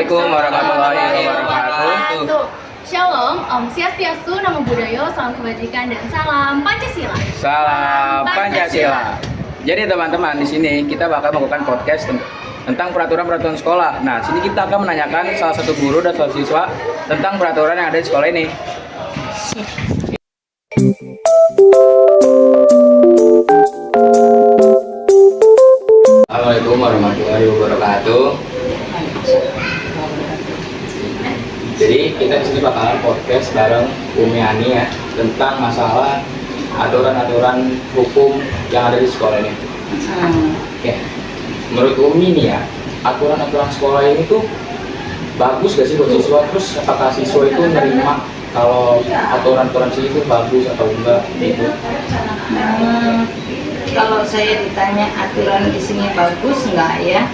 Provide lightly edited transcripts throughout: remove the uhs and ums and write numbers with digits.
Assalamualaikum warahmatullahi wabarakatuh. Shalom, Om Swastiastu, Namo Buddhaya, salam kebajikan dan salam Pancasila. Salam Pancasila. Jadi teman-teman, di sini kita bakal melakukan podcast tentang peraturan-peraturan sekolah. Nah, sini kita akan menanyakan salah satu guru dan salah siswa tentang peraturan yang ada di sekolah ini. Assalamualaikum warahmatullahi wabarakatuh. Jadi kita di sini bakalan podcast bareng Umi Ani ya tentang masalah aturan-aturan hukum yang ada di sekolah ini. Oke. Menurut Umi nih ya, aturan-aturan sekolah ini tuh bagus gak sih buat siswa? Terus apakah siswa itu menerima kalau aturan-aturan sih itu bagus atau enggak gitu? Kalau saya ditanya aturan di sini bagus enggak ya?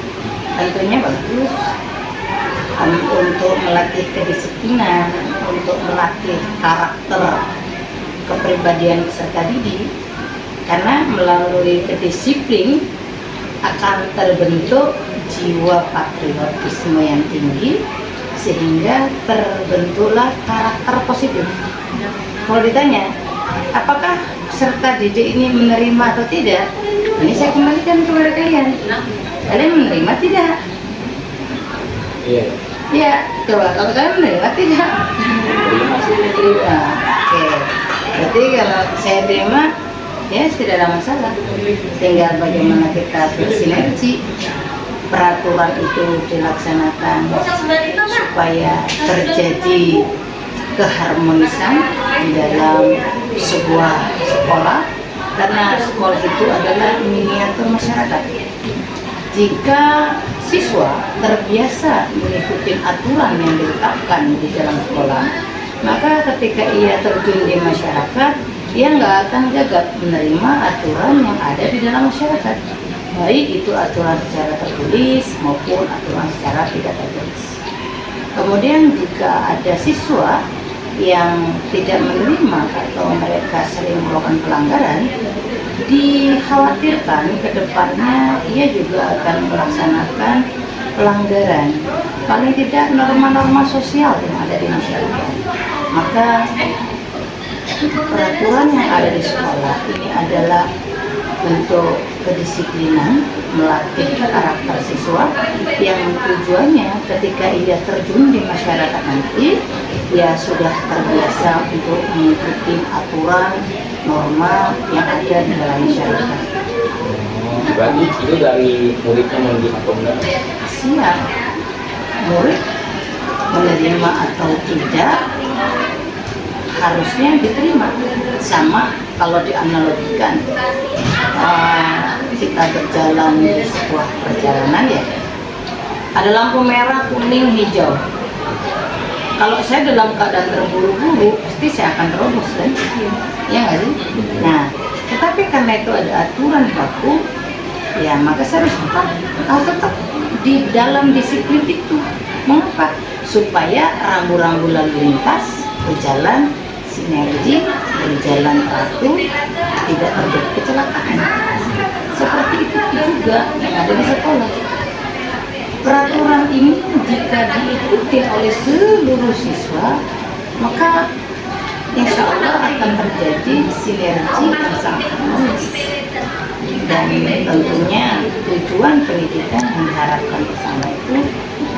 Tentunya bagus. Untuk melatih kedisiplinan, untuk melatih karakter, kepribadian peserta didik. Karena melalui kedisiplin akan terbentuk jiwa patriotisme yang tinggi, sehingga terbentuklah karakter positif. Kalau ditanya, apakah peserta didik ini menerima atau tidak? Ini saya kembalikan kepada kalian. Kalian menerima tidak? Iya. Ya, coba kalau kalian menerima tidak? Terima sih. Terima. Oke. Berarti kalau saya terima, ya tidak ada masalah. Tinggal bagaimana kita bersinergi, peraturan itu dilaksanakan supaya terjadi keharmonisan di dalam sebuah sekolah, karena sekolah itu adalah miniatur masyarakat. Jika siswa terbiasa mengikuti aturan yang ditetapkan di dalam sekolah, maka ketika ia terjun di masyarakat, ia nggak akan gagap menerima aturan yang ada di dalam masyarakat, baik itu aturan secara tertulis maupun aturan secara tidak tertulis. Kemudian jika ada siswa yang tidak menerima atau mereka sering melakukan pelanggaran, dikhawatirkan ke depannya ia juga akan melaksanakan pelanggaran, paling tidak norma-norma sosial yang ada di masyarakat. Maka peraturan yang ada di sekolah ini adalah bentuk kedisiplinan, melatih karakter siswa yang tujuannya ketika ia terjun di masyarakat nanti, ia sudah terbiasa untuk mengikuti aturan norma yang ada di dalam masyarakat. Berarti itu dari muridnya menerima atau enggak? Siap, murid menerima atau tidak harusnya diterima. Sama kalau dianalogikan, kita berjalan di sebuah perjalanan ya, ada lampu merah, kuning, hijau. Kalau saya dalam keadaan terburu-buru, pasti saya akan terobos kan? Ya nggak sih? Nah, tetapi karena itu ada aturan baku, ya maka saya harus tetap di dalam disiplin itu. Mengapa? Supaya rambu-rambu lalu lintas berjalan sinergi, berjalan teratur, tidak terjadi kecelakaan. Seperti itu juga yang ada di sekolah. Peraturan ini jika diikuti oleh seluruh siswa, maka insya Allah akan terjadi sinergi yang sangat harmonis. Dan tentunya tujuan pendidikan yang diharapkan bersama itu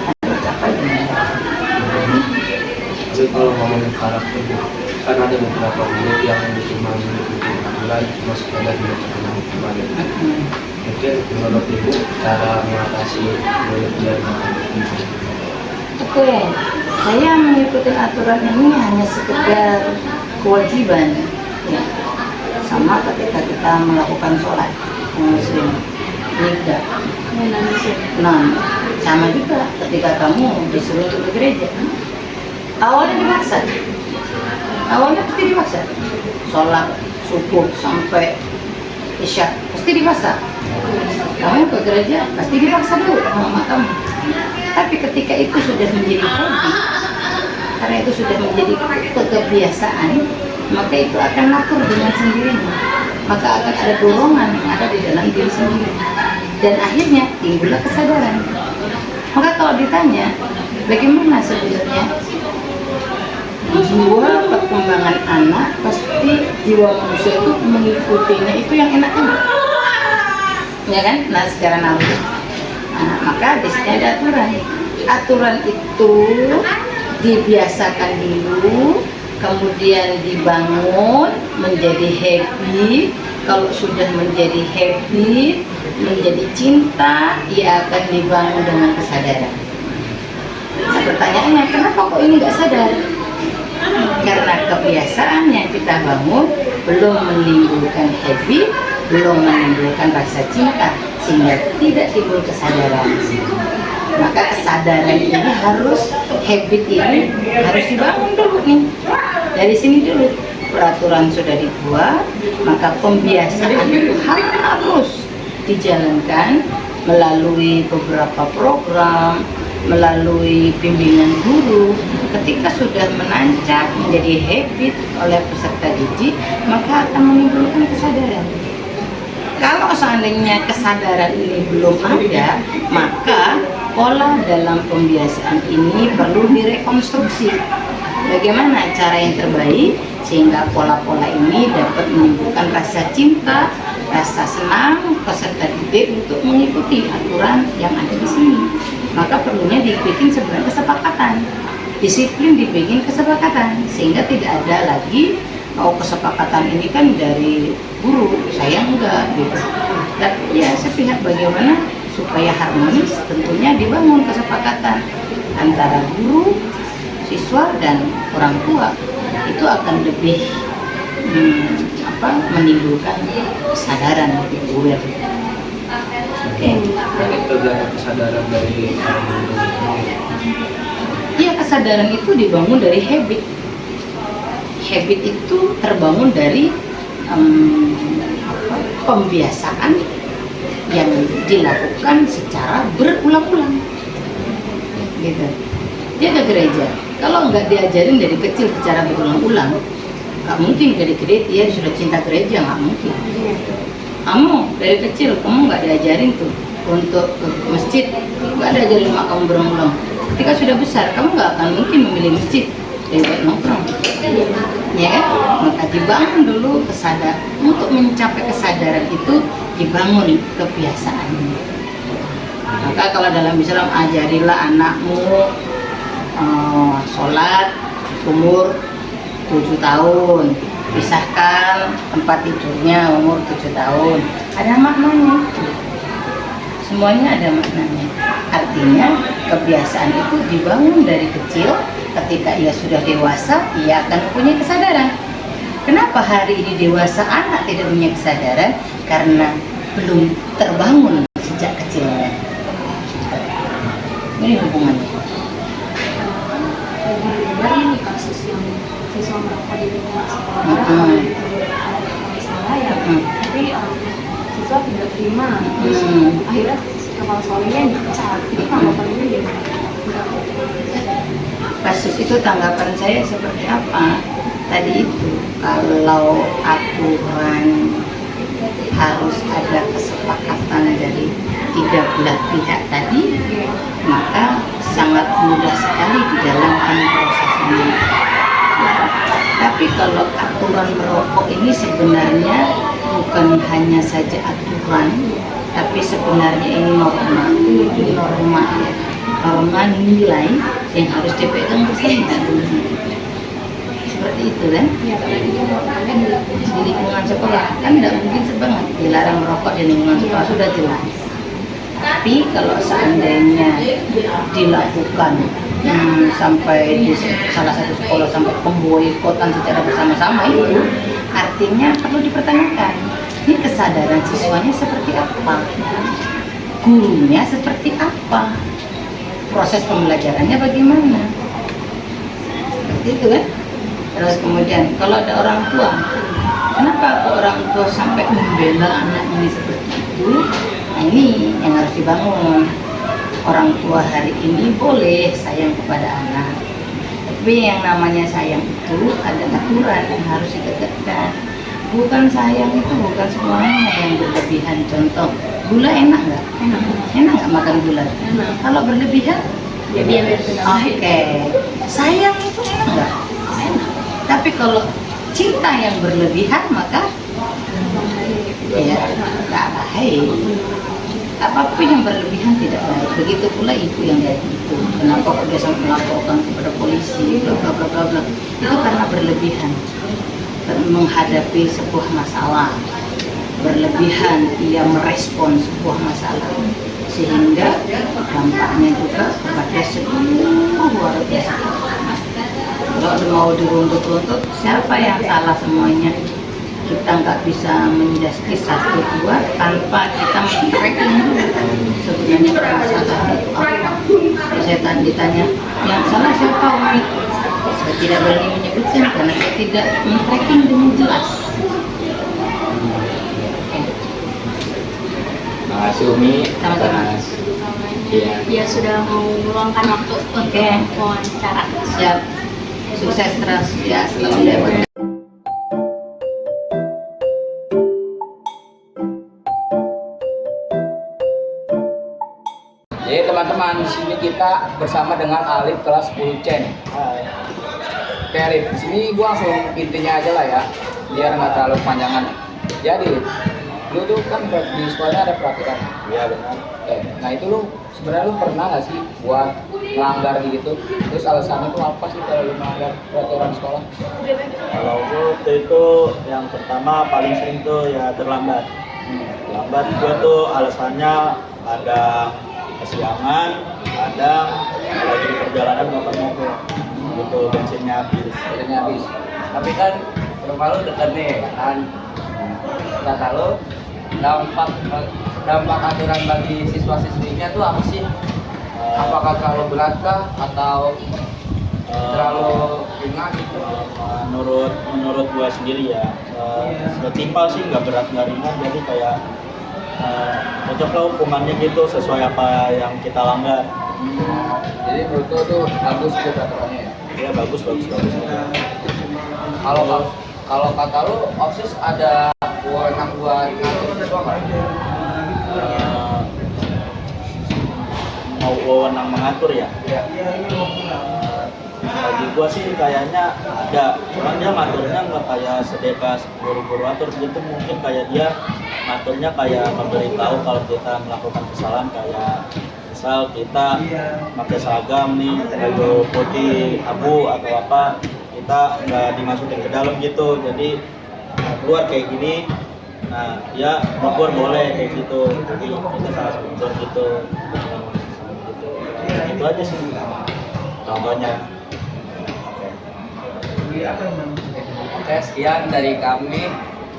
akan tercapai dengan baik. Jadi kalau ngomongin karakter, kan ada beberapa murid yang cuma mengikuti aturan, cuma sekedar dilaksanakan hukuman. Mungkin menurut Ibu cara mengatasi murid yang Oke, saya mengikuti aturan ini hanya sekedar kewajiban, ya. Sama ketika kita melakukan sholat muslim, tidak. Nah, sama juga ketika kamu disuruh untuk ke gereja, awalnya dipaksa, pasti dipaksa. Sholat subuh sampai isya pasti dipaksa. Kamu ke gereja pasti dipaksa dulu sama kamu. Tapi ketika itu sudah menjadi hobi, karena itu sudah menjadi kebiasaan, maka itu akan natur dengan sendirinya. Maka akan ada dorongan yang ada di dalam diri sendiri. Dan akhirnya timbullah kesadaran. Maka kalau ditanya, Bagaimana sebenarnya jiwa perkembangan anak, pasti jiwa manusia itu mengikutinya itu yang enak-enak, ya kan? Nah, secara naluri. Nah, maka di sini ada aturan. Aturan itu dibiasakan dulu, kemudian dibangun menjadi habit. Kalau sudah menjadi habit, menjadi cinta, ia akan dibangun dengan kesadaran. Nah, pertanyaannya, kenapa kok ini nggak sadar? Karena kebiasaan yang kita bangun belum menimbulkan habit, belum menimbulkan rasa cinta, sehingga tidak timbul kesadaran. Maka kesadaran ini harus, habit ini harus dibangun dulu nih. Dari sini dulu, peraturan sudah dibuat, maka pembiasaan itu harus dijalankan melalui beberapa program, melalui bimbingan guru. Ketika sudah menancap menjadi habit oleh peserta didik, maka akan menimbulkan kesadaran. Kalau seandainya kesadaran ini belum ada, maka pola dalam pembiasaan ini perlu direkonstruksi. Bagaimana cara yang terbaik sehingga pola-pola ini dapat menimbulkan rasa cinta, rasa senang peserta didik untuk mengikuti aturan yang ada di sini. Maka perlunya dibikin sebuah kesepakatan, disiplin dibikin kesepakatan, sehingga tidak ada lagi kesepakatan ini kan dari guru, saya enggak gitu. Dan ya sepihak, bagaimana supaya harmonis, tentunya dibangun kesepakatan antara guru, siswa dan orang tua. Itu akan lebih menimbulkan kesadaran, lebih aware. Oke. Itu belajar kesadaran dari orang tua. Iya, kesadaran itu dibangun dari habit. Habit itu terbangun dari pembiasaan yang dilakukan secara berulang-ulang. Gitu. Dia ke gereja, kalau nggak diajarin dari kecil secara berulang-ulang, nggak mungkin dari gede dia sudah cinta gereja, nggak mungkin. Kamu dari kecil kamu nggak diajarin tuh untuk ke masjid, nggak diajarin mak kamu berulang-ulang. Ketika sudah besar, kamu nggak akan mungkin memilih masjid dari nongkrong, ya kan? Maka dibangun dulu kesadaran. Untuk mencapai kesadaran itu dibangun kebiasaan. Maka kalau dalam Islam, ajarilah anakmu sholat umur 7 tahun, pisahkan tempat tidurnya umur 7 tahun. Ada maknanya, semuanya ada maknanya. Artinya kebiasaan itu dibangun dari kecil. Ketika ia sudah dewasa, ia akan mempunyai kesadaran. Kenapa hari ini dewasa anak tidak punya kesadaran? Karena belum terbangun sejak kecilnya. Ini hubungannya. Ini kasus yang siswa merokok di lingkungan sekolah, salah ya, tapi siswa tidak terima, terus akhirnya kepala sekolahnya yang dipecat. Itu tanggapan ini gimana? Kasus itu tanggapan saya seperti apa? Tadi itu, kalau aturan harus ada kesepakatan dari 13 pihak tadi, maka sangat mudah sekali dijalankan proses ini. Tapi kalau aturan merokok ini sebenarnya bukan hanya saja aturan, tapi sebenarnya ini norma nilai yang harus dipegang bersama. Seperti itu kan? Di lingkungan sekolah kan tidak mungkin sebanget dilarang merokok di lingkungan sekolah, sudah jelas. Tapi kalau seandainya dilakukan sampai di salah satu sekolah sampai pemboikotan secara bersama-sama, itu artinya perlu dipertanyakan. Ini kesadaran siswanya seperti apa? Gurunya seperti apa? Proses pembelajarannya bagaimana? Seperti itu kan? Terus kemudian kalau ada orang tua, kenapa kok orang tua sampai membela anak ini seperti itu? Nah, ini yang harus dibangun. Orang tua hari ini boleh sayang kepada anak, tapi yang namanya sayang itu ada aturan yang harus ditegakkan. Bukan sayang itu bukan semuanya yang berlebihan. Contoh, gula enak nggak? Enak nggak makan gula? Enak. Kalau berlebihan Jadi yang dari Oke, sayang itu enggak enak. Tapi kalau cinta yang berlebihan maka ya nggak baik. Apapun yang berlebihan tidak baik. Begitu pula ibu yang kayak gitu. Kenapa kok dia sampai melaporkan kepada polisi, bla bla bla bla bla. Itu karena berlebihan menghadapi sebuah masalah. Berlebihan ia merespon sebuah masalah sehingga dampaknya juga kepada seluruh warga. Kalau mau diruntut-runtut, siapa yang salah semuanya? Kita nggak bisa menjustis satu dua tanpa kita men-tracking dulu sebenarnya permasalahan itu apa. Kalau saya ditanya yang salah siapa, Umi? Saya tidak berani menyebutkan karena saya tidak men-tracking dengan jelas. Terima kasih Umi. Sama-sama. atas- Iya. Ya sudah mau meluangkan waktu untuk Oke. wawancara. Siap, sukses terus ya, selalu lewat. Jadi teman-teman, di sini kita bersama dengan Alif kelas 10C nih. Oke Alif, di sini gua langsung intinya aja lah ya, biar nggak terlalu panjangan. Jadi, lu tuh kan di sekolahnya ada praktikan. Iya benar. Oke, nah itu lu sebenarnya lu pernah nggak sih buat melanggar gitu? Terus alasannya tuh apa sih kalau lu melanggar peraturan sekolah? Kalau gue waktu itu yang pertama paling sering tuh ya terlambat. Terlambat gue tuh alasannya ada kesiangan, kadang lagi di perjalanan motor mogok, gitu bensinnya habis. Akhirnya habis. Tapi kan rumah lu dekat nih kan, kata lu dampak aturan bagi siswa-siswinya tuh apa sih? Apakah terlalu berat kah atau terlalu ringan gitu? Menurut gue sendiri ya, setimpal sih nggak berat nggak ringan, jadi kayak cocok lah hukumannya gitu sesuai apa yang kita langgar. Jadi menurut lu tuh bagus tuh peraturannya ya? Ya bagus. Kalau kata lu, OSIS ada wewenang buat ngatur siswa nggak? Mau wewenang mengatur ya? Iya. Bagi gua sih kayaknya ada, cuman dia ngaturnya nggak kayak sedeka guru-guru atur gitu, mungkin kayak dia ngaturnya kayak memberitahu kalau kita melakukan kesalahan, kayak misal kita pakai seragam nih baju putih abu atau apa, kita nggak dimasukin ke dalam gitu, jadi keluar kayak gini. Nah dia keluar boleh kayak gitu, jadi kita salah keluar gitu. Itu aja sih contohnya. Oke, sekian dari kami.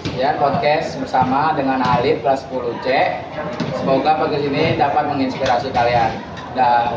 Sekian podcast bersama dengan Alif kelas 10C. Semoga podcast ini dapat menginspirasi kalian. Dan